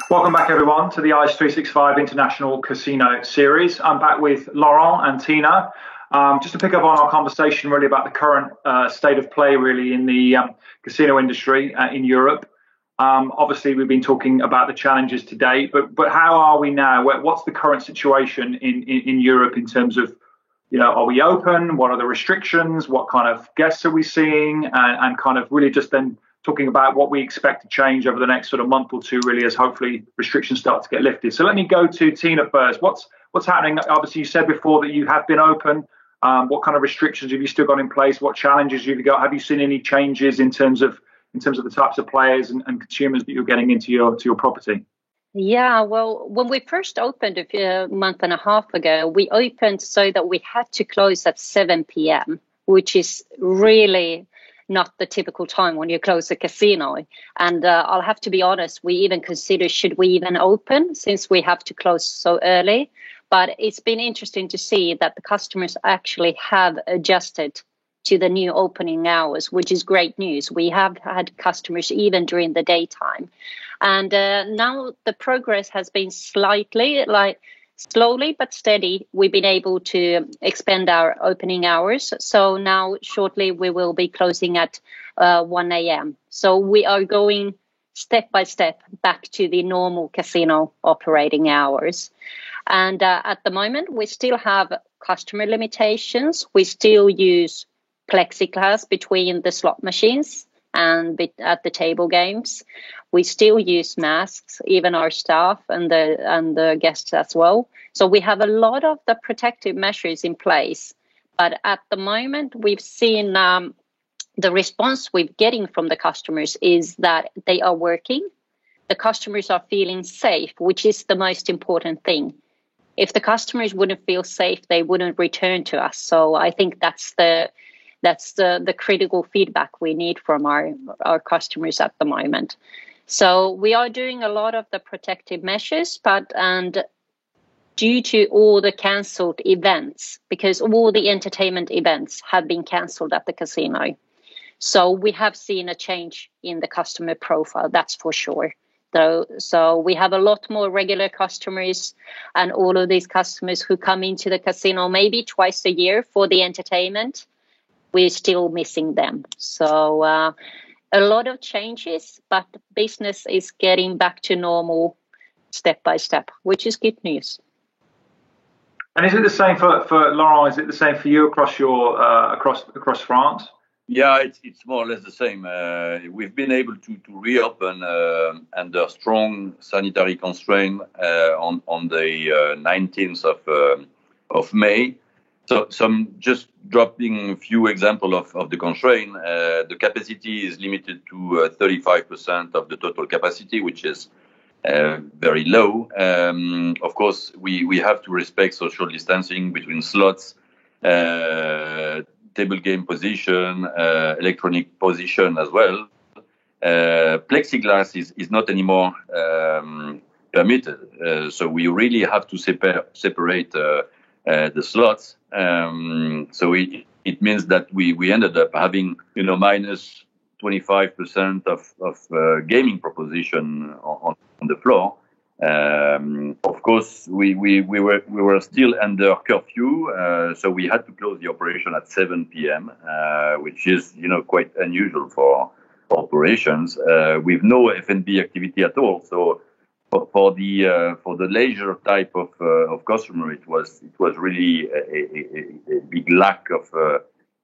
Welcome back, everyone, to the ICE365 International Casino Series. I'm back with Laurent and Tina. Just to pick up on our conversation really about the current state of play really in the casino industry in Europe. Obviously, we've been talking about the challenges today, but how are we now? What's the current situation in Europe in terms of, are we open? What are the restrictions? What kind of guests are we seeing? And kind of really just then talking about what we expect to change over the next sort of month or two, really, as hopefully restrictions start to get lifted. So let me go to Tina first. What's happening? Obviously, you said before that you have been open. What kind of restrictions have you still got in place? What challenges have you got? Have you seen any changes in terms of the types of players and consumers that you're getting into your property? Yeah, well, when we first opened a month and a half ago, we opened so that we had to close at 7 p.m., which is really not the typical time when you close a casino. And I'll have to be honest, we even consider, should we even open since we have to close so early? But it's been interesting to see that the customers actually have adjusted to the new opening hours, which is great news. We have had customers even during the daytime. And now the progress has been slowly but steady. We've been able to expand our opening hours. So now shortly we will be closing at 1 a.m. So we are going step by step back to the normal casino operating hours. And at the moment, we still have customer limitations. We still use plexiglass between the slot machines and at the table games. We still use masks, even our staff and the guests as well. So we have a lot of the protective measures in place. But at the moment, we've seen the response we're getting from the customers is that they are working. The customers are feeling safe, which is the most important thing. If the customers wouldn't feel safe, they wouldn't return to us. So I think that's the critical feedback we need from our customers at the moment. So we are doing a lot of the protective measures, and due to all the cancelled events, because all the entertainment events have been cancelled at the casino. So we have seen a change in the customer profile, that's for sure. So we have a lot more regular customers, and all of these customers who come into the casino maybe twice a year for the entertainment, we're still missing them. So a lot of changes, but business is getting back to normal step by step, which is good news. And is it the same for Laurent? Is it the same for you across across France? Yeah, it's more or less the same. We've been able to reopen under strong sanitary constraint on the 19th of May. So some just dropping a few examples of the constraint. The capacity is limited to 35% of the total capacity, which is very low. Of course, we have to respect social distancing between slots, table game position, electronic position as well. Plexiglass is not anymore permitted. So we really have to separate the slots. So it means that we ended up having, minus 25% of gaming proposition on the floor. Of course, we were still under curfew, so we had to close the operation at 7 p.m., which is quite unusual for operations with no F&B activity at all. So for the leisure type of customer, it was really a big lack of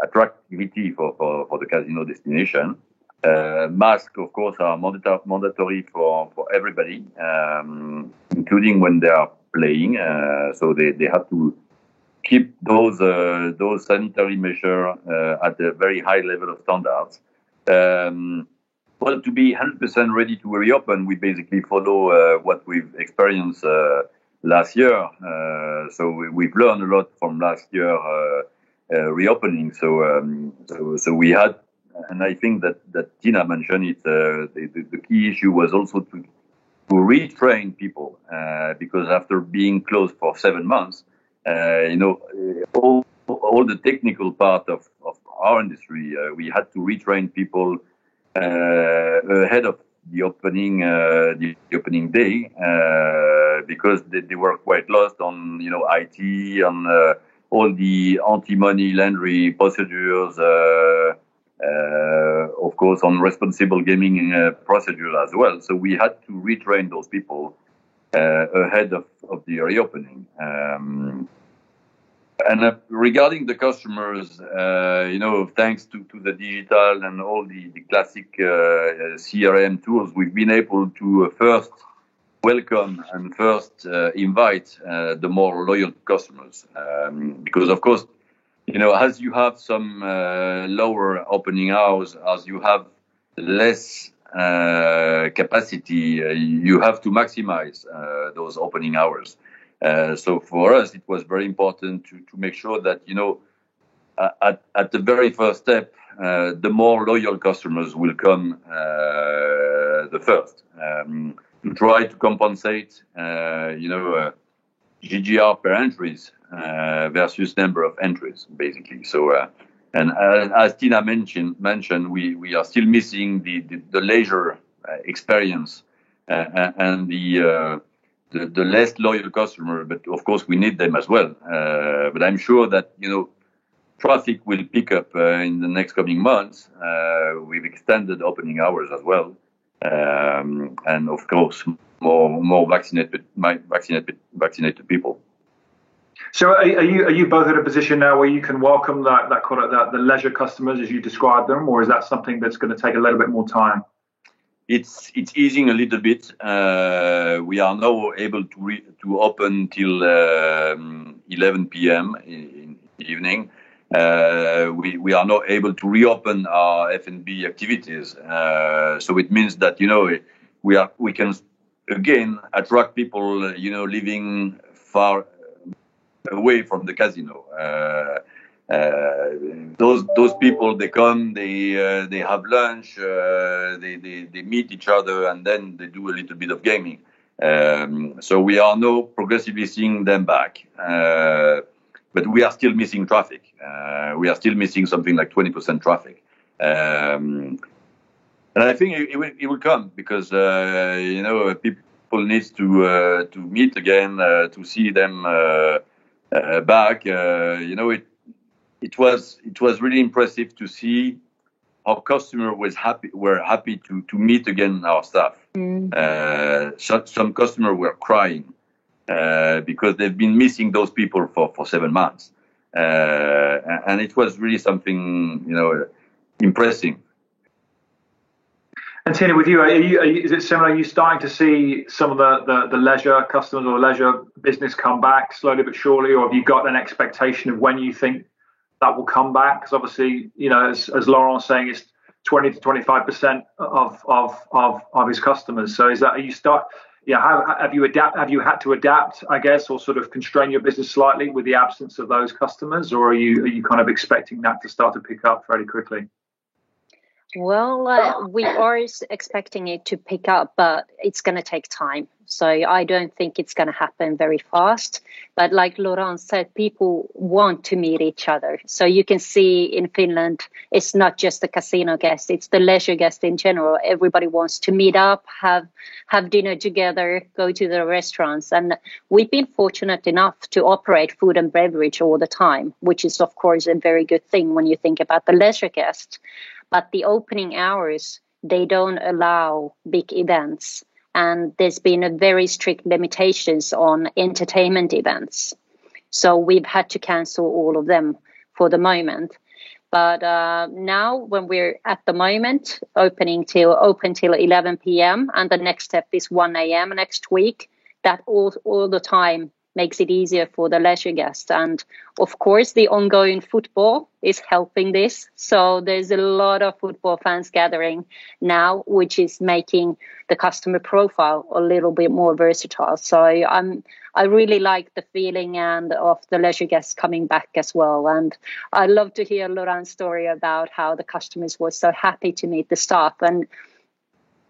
attractivity for the casino destination. Masks, of course, are mandatory for everybody, including when they are playing. So they have to keep those sanitary measures at a very high level of standards. Well, to be 100% ready to reopen, we basically follow what we've experienced last year. So we've learned a lot from last year reopening. So we had. And I think that Tina mentioned it. The key issue was also to retrain people because after being closed for 7 months, all the technical part of our industry, we had to retrain people ahead of the opening day because they were quite lost on IT, on all the anti-money laundering procedures, of course on responsible gaming procedure as well. So we had to retrain those people ahead of the reopening. And regarding the customers, thanks to the digital and all the classic CRM tools, we've been able to first welcome and first invite the more loyal customers. Because, of course, as you have some lower opening hours, as you have less capacity, you have to maximize those opening hours. So for us, it was very important to make sure that, at the very first step, the more loyal customers will come the first. To try to compensate, GGR per entries versus number of entries, basically. So, and as Tina mentioned, we are still missing the leisure experience and the less loyal customer, but of course we need them as well. But I'm sure that traffic will pick up in the next coming months. We've extended opening hours as well, and of course more vaccinated people. So are you both in a position now where you can welcome the leisure customers as you describe them, or is that something that's going to take a little bit more time? It's easing a little bit. We are now able to open till 11 p.m. in the evening. We are now able to reopen our F&B activities. So it means that we can again attract people living far away from the casino. Those people, they come, they have lunch, they meet each other, and then they do a little bit of gaming. So we are now progressively seeing them back, but we are still missing traffic. We are still missing something like 20% traffic, and I think it will come because people need to meet again, to see them back. It was really impressive to see our customers were happy to meet again our staff. Some customers were crying because they've been missing those people for 7 months, and it was really something impressive. And Tina, with you, is it similar? Are you starting to see some of the leisure customers or leisure business come back slowly but surely, or have you got an expectation of when you think that will come back? Because obviously, as Laurent's saying, it's 20 to 25% of his customers. So is that have you had to adapt, I guess, or sort of constrain your business slightly with the absence of those customers, or are you kind of expecting that to start to pick up fairly quickly? Well, we are expecting it to pick up, but it's going to take time. So I don't think it's going to happen very fast. But like Laurent said, people want to meet each other. So you can see in Finland, it's not just the casino guests, it's the leisure guests in general. Everybody wants to meet up, have dinner together, go to the restaurants. And we've been fortunate enough to operate food and beverage all the time, which is, of course, a very good thing when you think about the leisure guests. But the opening hours, they don't allow big events. And there's been a very strict limitations on entertainment events. So we've had to cancel all of them for the moment. But now when we're at the moment open till 11 p.m. and the next step is 1 a.m. next week, that all the time makes it easier for the leisure guests. And of course, the ongoing football is helping this. So there's a lot of football fans gathering now, which is making the customer profile a little bit more versatile. So I really like the feeling and of the leisure guests coming back as well. And I love to hear Laurent's story about how the customers were so happy to meet the staff. And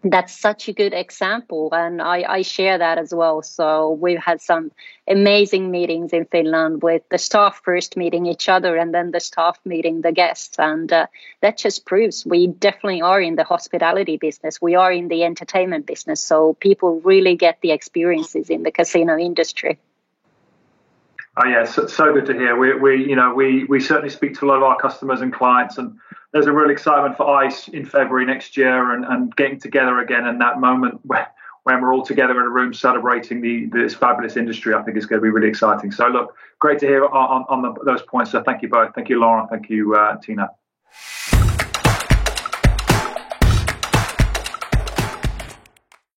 That's such a good example, and I share that as well. So we've had some amazing meetings in Finland with the staff first meeting each other and then the staff meeting the guests, and that just proves we definitely are in the hospitality business. We are in the entertainment business, so people really get the experiences in the casino industry. Oh yeah, so good to hear. We certainly speak to a lot of our customers and clients, and there's a real excitement for ICE in February next year, and getting together again in that moment when we're all together in a room celebrating this fabulous industry. I think is going to be really exciting. So look, great to hear on those points. So thank you both. Thank you, Laurent. Thank you, Tina.